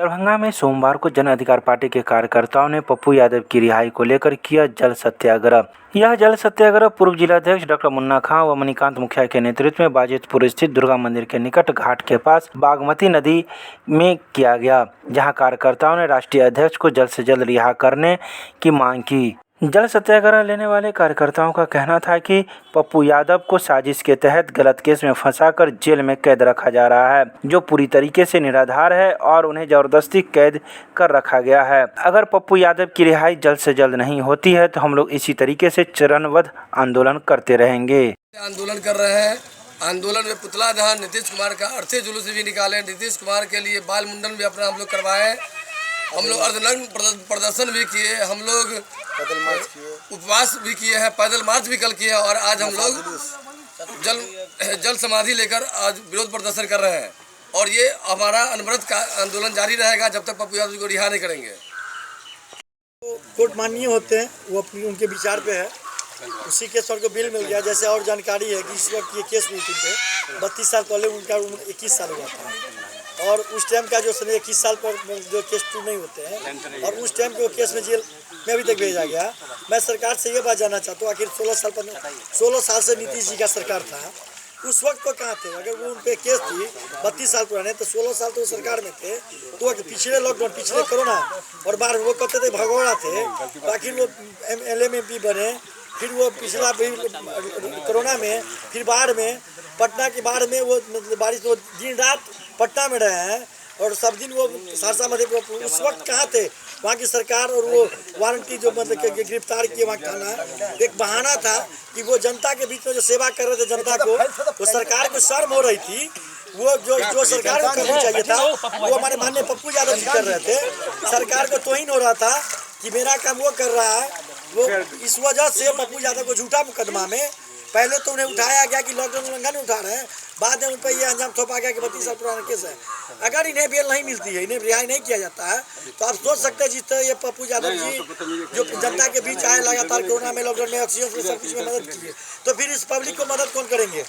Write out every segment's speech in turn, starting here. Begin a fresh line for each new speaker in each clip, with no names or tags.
दरभंगा में सोमवार को जन अधिकार पार्टी के कार्यकर्ताओं ने पप्पू यादव की रिहाई को लेकर किया जल सत्याग्रह। यह जल सत्याग्रह पूर्व जिलाध्यक्ष डॉक्टर मुन्ना खां व मणिकांत मुखिया के नेतृत्व में बाजितपुर स्थित दुर्गा मंदिर के निकट घाट के पास बागमती नदी में किया गया, जहां कार्यकर्ताओं ने राष्ट्रीय अध्यक्ष को जल्द से जल्द रिहा करने की मांग की। जल सत्याग्रह लेने वाले कार्यकर्ताओं का कहना था कि पप्पू यादव को साजिश के तहत गलत केस में फंसाकर जेल में कैद रखा जा रहा है, जो पूरी तरीके से निराधार है और उन्हें जबरदस्ती कैद कर रखा गया है। अगर पप्पू यादव की रिहाई जल्द से जल्द नहीं होती है तो हम लोग इसी तरीके से चरणबद्ध आंदोलन करते रहेंगे।
आंदोलन कर रहे हैं। आंदोलन में पुतला दहन, नीतीश कुमार का अर्थी जुलूस भी निकाले, नीतीश कुमार के लिए बाल मुंडन भी अपना हम लोग करवाए, हम लोग अर्धनग्न प्रदर्शन भी किए, हम लोग उपवास भी किए हैं, पैदल मार्च भी कल किए और आज हम लोग जल समाधि लेकर आज विरोध प्रदर्शन कर रहे हैं। और ये हमारा अनवरत का आंदोलन जारी रहेगा जब तक पप्पू यादव को रिहा नहीं करेंगे।
कोर्ट माननीय होते हैं, वो अपनी उनके विचार पे है। उसी केस पर को बिल मिल गया। जैसे और जानकारी है कि इस वक्त ये केस हुई थी पे 32 साल पहले उनका उम्र 21 साल हुआ था और उस टाइम का जो समय 21 साल पर जो केस प्रूव नहीं होते हैं और उस टाइम के वो केस में जेल में अभी तक भेजा गया। मैं सरकार से ये बात जानना चाहता हूँ, आखिर 16 साल से नीतीश जी का सरकार था, उस वक्त तो कहाँ थे? अगर वो उन पर केस थी 32 साल पुराने तो 16 साल तो सरकार में थे, तो पिछले लॉकडाउन, पिछले कोरोना और बाढ़ वो कहते थे भगोड़ा थे, तो आखिर वो LMP बने, फिर वो पिछला कोरोना में, फिर बाढ़ में, पटना की बाढ़ में वो बारिश, वो दिन रात पटना में रहे हैं और सब दिन वो सहरसा मधेपुरा, उस वक्त कहाँ थे? वहाँ की सरकार और वो वारंटी जो मतलब गिरफ्तार किए वहाँ थाना एक बहाना था कि वो जनता के बीच में जो सेवा कर रहे थे जनता को, वो सरकार को शर्म हो रही थी। वो जो सरकार को करना चाहिए था वो हमारे माननीय पप्पू यादव जी कर रहे थे। सरकार को तोहिन हो रहा था कि मेरा काम वो कर रहा है। वो इस वजह से पप्पू यादव को झूठा मुकदमा में पहले तो उन्हें उठाया गया कि लॉकडाउन उल्लंघन उठा रहे हैं, बाद में उन पर ये अंजाम थोपा गया कि 32 साल पुराना केस है। अगर इन्हें बेल नहीं मिलती है, इन्हें रिहाई नहीं किया जाता है, तो आप सोच सकते हैं जिस तरह ये पप्पू यादव जी जो जनता के बीच आए, लगातार कोरोना में, लॉकडाउन में, ऑक्सीजन में, सब कुछ में मदद की है, तो फिर इस पब्लिक को मदद कौन करेंगे?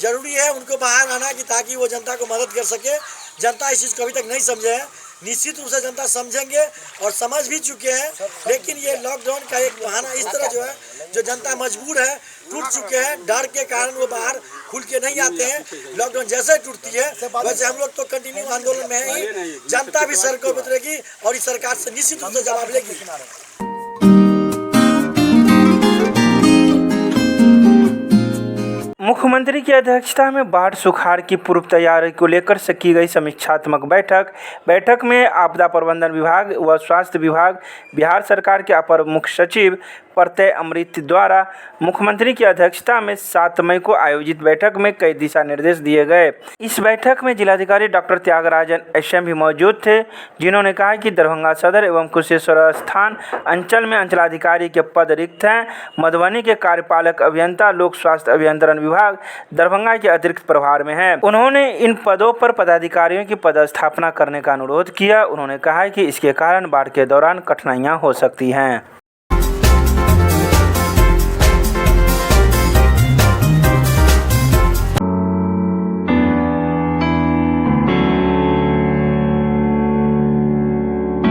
जरूरी है उनको बाहर आना कि ताकि वो जनता को मदद कर सके। जनता इस चीज़ को अभी तक नहीं समझे है, निश्चित रूप से जनता समझेंगे और समझ भी चुके हैं, लेकिन ये लॉकडाउन का एक बहाना इस तरह जो है, जो जनता मजबूर है, टूट चुके हैं, डर के कारण वो बाहर खुल के नहीं आते हैं। लॉकडाउन जैसे टूटती है वैसे हम लोग तो कंटिन्यू आंदोलन में हैं ही, जनता भी सड़कों पर उतरेगी और इस सरकार से निश्चित रूप से जवाब लेगी।
मुख्यमंत्री की अध्यक्षता में बाढ़ सुखाड़ की पूर्व तैयारी को लेकर की गई समीक्षात्मक बैठक में आपदा प्रबंधन विभाग व स्वास्थ्य विभाग, बिहार सरकार के अपर मुख्य सचिव प्रत्यय अमृत द्वारा मुख्यमंत्री की अध्यक्षता में 7 मई को आयोजित बैठक में कई दिशा निर्देश दिए गए। इस बैठक में जिलाधिकारी डॉक्टर त्यागराजन SM भी मौजूद थे, जिन्होंने कहा कि दरभंगा सदर एवं कुशेश्वर स्थान अंचल में अंचलाधिकारी के पद रिक्त हैं। मधुबनी के कार्यपालक अभियंता लोक स्वास्थ्य अभियंत्रण विभाग दरभंगा के अतिरिक्त प्रभार में है। उन्होंने इन पदों पर पदाधिकारियों की पदस्थापना करने का अनुरोध किया। उन्होंने कहा कि इसके कारण बाढ़ के दौरान कठिनाइयां हो सकती हैं।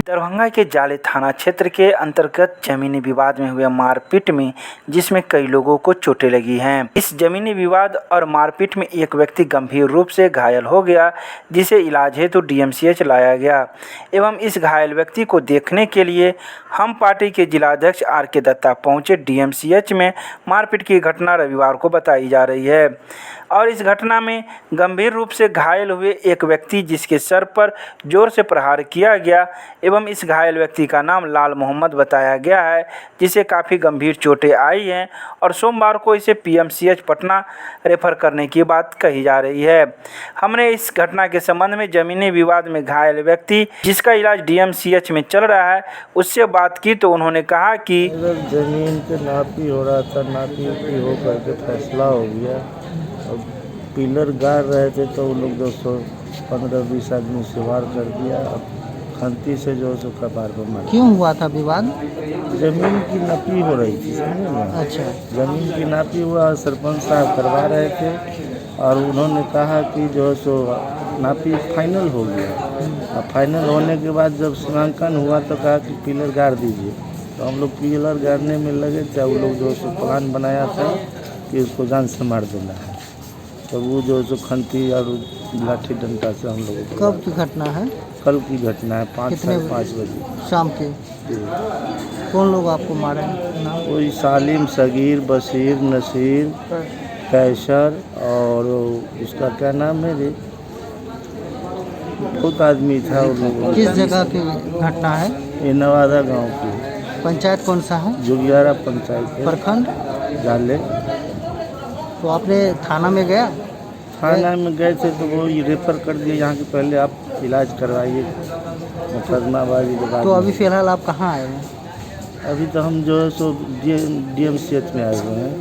दरभंगा के जाले थाना क्षेत्र के अंतर्गत जमीनी विवाद में हुए मारपीट में जिसमें कई लोगों को चोटें लगी हैं। इस जमीनी विवाद और मारपीट में एक व्यक्ति गंभीर रूप से घायल हो गया, जिसे इलाज हेतु DMCH लाया गया एवं इस घायल व्यक्ति को देखने के लिए हम पार्टी के जिलाध्यक्ष RK दत्ता पहुंचे। DMCH में मारपीट की घटना रविवार को बताई जा रही है और इस घटना में गंभीर रूप से घायल हुए एक व्यक्ति जिसके सर पर जोर से प्रहार किया गया एवं इस घायल व्यक्ति का नाम लाल मोहम्मद बताया गया है, जिसे काफ़ी गंभीर चोटें आई हैं और सोमवार को इसे PMCH पटना रेफर करने की बात कही जा रही है। हमने इस घटना के संबंध में जमीनी विवाद में घायल व्यक्ति जिसका इलाज DMCH में चल रहा है उससे बात की तो उन्होंने कहा कि
जमीन पे नापी हो रहा था, नापी हो करके फैसला हो गया और पिलर गाड़ रहे थे तो उन लोग 215-20 आदमी से वार कर दिया। खंती से जो है कपार पर मारा।
क्यों हुआ था विवाद?
जमीन की नापी हो रही थी, समझे ना?
अच्छा,
जमीन की नापी हुआ, सरपंच साहब करवा रहे थे और उन्होंने कहा कि जो है सो नापी फाइनल हो गया। अब फाइनल होने के बाद जब सीमांकन हुआ तो कहा कि पिलर गाड़ दीजिए, तो हम लोग पिलर गाड़ने में लगे थे। वो लोग जो सो प्लान बनाया था कि उसको जान से मार देना है, तो वो जो सो खंती और लाठी डंडा से हम लोगों को।
कब की घटना है?
कल की घटना है, 5
कितने
साढ़े 5 बजे।
शाम के? कौन लोग आपको मारे?
कोई सालिम, सगीर, बशीर, नसीर, कैसर और उसका क्या नाम है रे, बहुत आदमी था उन लोगों।
किस जगह की घटना है?
ये नवादा गांव की।
पंचायत कौन सा है?
जुगियारा पंचायत है,
प्रखंड?
जाले।
तो आपने थाना में गया?
थाना में गए थे तो वो ये रेफर कर दिया यहाँ के, पहले आप इलाज करवाइए मुकदमाबाजी के बाद।
तो अभी फ़िलहाल आप कहाँ आए हैं?
अभी तो हम जो है सो DMCH में आए हुए हैं।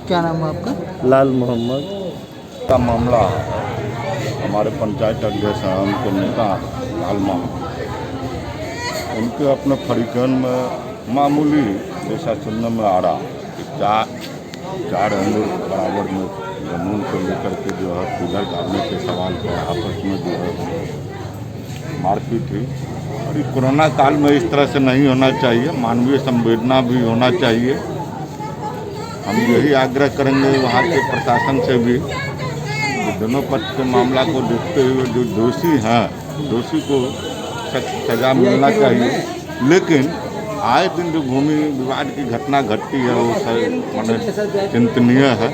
क्या नाम है आपका?
लाल मोहम्मद।
का मामला है, हमारे पंचायत अध्यक्ष हैं, उनके नेता लालमा, उनके अपने फरीकन में मामूली जैसा सुनने में आ रहा कि चार अंगूर बराबर में जमीन को लेकर के जो है पिलर गाड़ने के सवाल पर आपस में जो है मारपीट हुई। और ये कोरोना काल में इस तरह से नहीं होना चाहिए, मानवीय संवेदना भी होना चाहिए। हम यही आग्रह करेंगे वहाँ के प्रशासन से भी कि दोनों पक्ष के मामला को देखते हुए जो दोषी हैं, दोषी को सजा मिलना चाहिए। लेकिन आए दिन जो भूमि विवाद की घटना घटती है वो माने चिंतनीय है,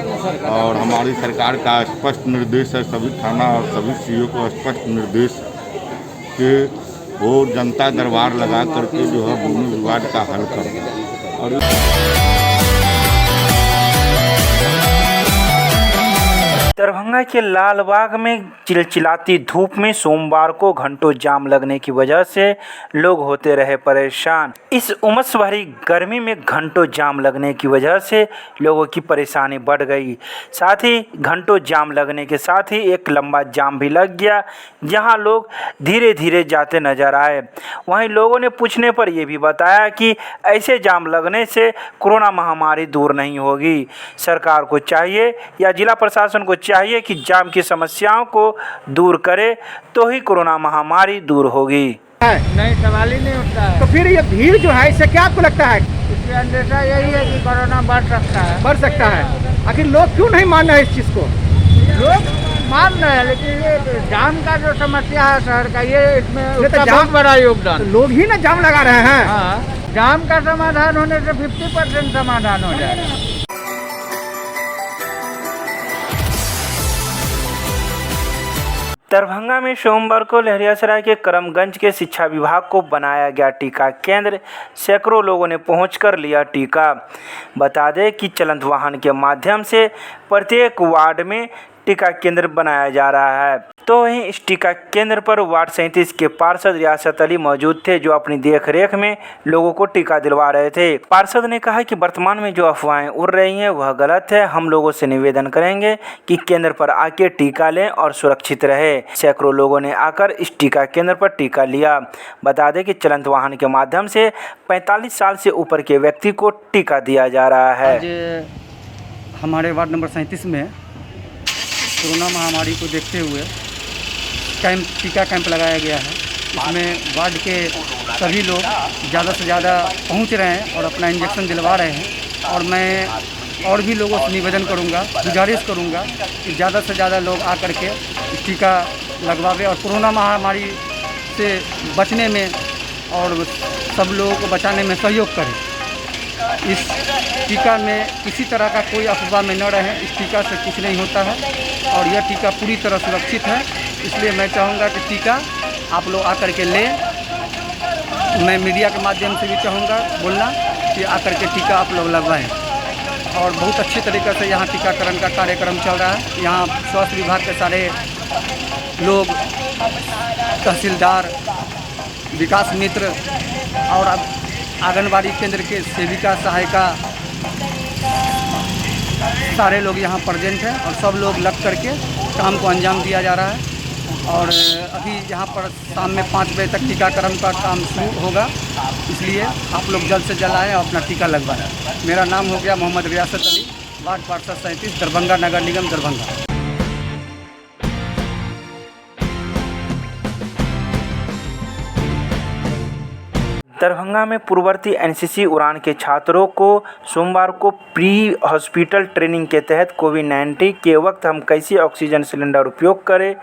और हमारी सरकार का स्पष्ट निर्देश है, सभी थाना और सभी CO को स्पष्ट निर्देश कि वो जनता दरबार लगा करके जो है भूमि विवाद का हल करें। और
दरभंगा के लालबाग में चिलचिलाती धूप में सोमवार को घंटों जाम लगने की वजह से लोग होते रहे परेशान। इस उमस भरी गर्मी में घंटों जाम लगने की वजह से लोगों की परेशानी बढ़ गई। साथ ही घंटों जाम लगने के साथ ही एक लंबा जाम भी लग गया, जहां लोग धीरे धीरे जाते नजर आए। वहीं लोगों ने पूछने पर यह भी बताया कि ऐसे जाम लगने से कोरोना महामारी दूर नहीं होगी। सरकार को चाहिए या जिला प्रशासन को चाहिए कि जाम की समस्याओं को दूर करे, तो ही कोरोना महामारी दूर होगी।
नहीं, सवाल ही नहीं उठता है।
तो फिर ये भीड़ जो है इससे क्या आपको लगता है?
इसमें अंदेशा यही है कि कोरोना बढ़ सकता है।
आखिर लोग क्यों नहीं मान रहे हैं इस चीज़ को?
लोग मान रहे हैं, लेकिन ये जाम का जो समस्या है शहर का, ये इसमें उसका
जाम-
बहुत बड़ा योगदान।
तो लोग ही ना जाम लगा रहे हैं।
हाँ, जाम का समाधान होने से 50% समाधान हो जाएगा।
दरभंगा में सोमवार को लहरियासराय के करमगंज के शिक्षा विभाग को बनाया गया टीका केंद्र। सैकड़ों लोगों ने पहुंचकर लिया टीका। बता दें कि चलंत वाहन के माध्यम से प्रत्येक वार्ड में टीका केंद्र बनाया जा रहा है। तो वहीं इस टीका केंद्र पर वार्ड 37 के पार्षद रियासत अली मौजूद थे, जो अपनी देखरेख में लोगों को टीका दिलवा रहे थे। पार्षद ने कहा कि वर्तमान में जो अफवाहें उड़ रही हैं वह गलत है। हम लोगों से निवेदन करेंगे कि केंद्र पर आके टीका लें और सुरक्षित रहे। सैकड़ों लोगों ने आकर इस टीका केंद्र पर टीका लिया। बता दें कि चलंत वाहन के माध्यम से 45 साल से ऊपर के व्यक्ति को टीका दिया जा रहा है।
आज हमारे वार्ड नंबर 37 में कोरोना महामारी को देखते हुए टीका कैंप लगाया गया है। इसमें वार्ड के सभी लोग ज़्यादा से ज़्यादा पहुंच रहे हैं और अपना इंजेक्शन दिलवा रहे हैं। और मैं और भी लोगों से निवेदन करूंगा, गुजारिश करूंगा कि ज़्यादा से ज़्यादा लोग आकर के टीका लगवावे और कोरोना महामारी से बचने में और सब लोगों को बचाने में सहयोग करें। इस टीका में किसी तरह का कोई अफवाह में न रहें। इस टीका से कुछ नहीं होता है और यह टीका पूरी तरह सुरक्षित है। इसलिए मैं चाहूँगा कि टीका आप लोग आकर के लें। मैं मीडिया के माध्यम से भी चाहूँगा बोलना कि आकर के टीका आप लोग लगवाएं। और बहुत अच्छे तरीक़े से यहाँ टीकाकरण का कार्यक्रम चल रहा है। यहाँ स्वास्थ्य विभाग के सारे लोग, तहसीलदार, विकास मित्र और आंगनबाड़ी केंद्र के सेविका, सहायिका, सारे लोग यहाँ प्रेजेंट हैं और सब लोग लग करके काम को अंजाम दिया जा रहा है। और अभी यहाँ पर शाम में 5 बजे तक टीकाकरण का काम शुरू होगा। इसलिए आप लोग जल्द से जल्द आएँ और अपना टीका लगवाएं। मेरा नाम हो गया मोहम्मद रियासत अली, वार्ड पार्षद 37, दरभंगा नगर निगम, दरभंगा।
दरभंगा में पूर्ववर्ती एनसीसी उड़ान के छात्रों को सोमवार को प्री हॉस्पिटल ट्रेनिंग के तहत कोविड-19 के वक्त हम कैसे ऑक्सीजन सिलेंडर उपयोग करें,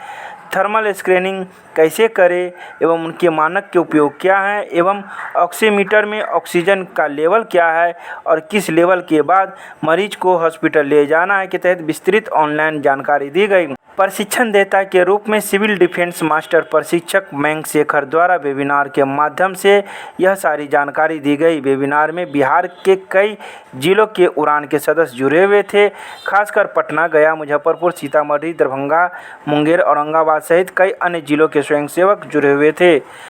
थर्मल स्क्रीनिंग कैसे करें एवं उनके मानक के उपयोग क्या हैं एवं ऑक्सीमीटर में ऑक्सीजन का लेवल क्या है और किस लेवल के बाद मरीज को हॉस्पिटल ले जाना है के तहत विस्तृत ऑनलाइन जानकारी दी गई। प्रशिक्षणदाता के रूप में सिविल डिफेंस मास्टर प्रशिक्षक मयंक शेखर द्वारा वेबिनार के माध्यम से यह सारी जानकारी दी गई। वेबिनार में बिहार के कई जिलों के उड़ान के सदस्य जुड़े हुए थे, खासकर पटना, गया, मुजफ्फरपुर, सीतामढ़ी, दरभंगा, मुंगेर, औरंगाबाद सहित कई अन्य जिलों के स्वयंसेवक जुड़े हुए थे।